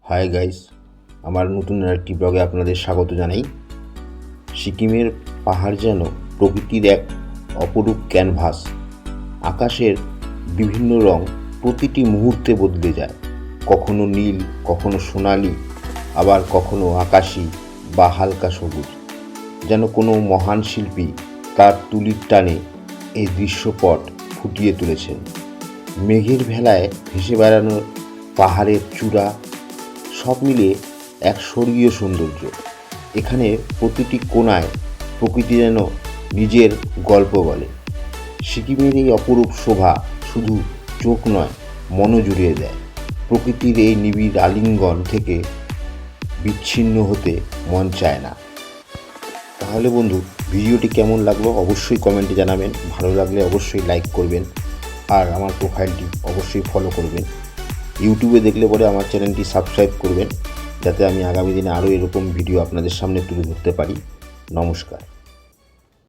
Hi guys, আমার নতুন একটি ব্লগে আপনাদের স্বাগত জানাই। সিকিমের পাহাড় যেন প্রকৃতির এক অপরূপ ক্যানভাস। আকাশের বিভিন্ন রং প্রতিটি মুহূর্তে বদলে যায়, কখনো নীল, কখনো সোনালি, আবার কখনো আকাশি বা হালকা সবুজ। যেন কোনো মহান শিল্পী তার তুলির টানে এই দৃশ্যপট ফুটিয়ে তুলেছেন। মেঘের ভেলায় ভেসে বেড়ানো পাহাড়ের চূড়া, সব মিলিয়ে এক স্বর্গীয় সৌন্দর্য। এখানে প্রতিটি কোণায় প্রকৃতি যেন নিজের গল্প বলে। সিকিমের এই অপরূপ শোভা শুধু চোখ নয়, মনও জুড়িয়ে দেয়। প্রকৃতির এই নিবিড় আলিঙ্গন থেকে বিচ্ছিন্ন হতে মন চায় না। তাহলে বন্ধু, ভিডিওটি কেমন লাগলো অবশ্যই কমেন্টে জানাবেন। ভালো লাগলে অবশ্যই লাইক করবেন, আর আমার প্রোফাইলটি অবশ্যই ফলো করবেন। ইউটিউবে দেখলে পরে আমার চ্যানেলটি সাবস্ক্রাইব করবেন, যাতে আমি আগামী দিনে আরও এরকম ভিডিও আপনাদের সামনে তুলে ধরতে পারি। নমস্কার।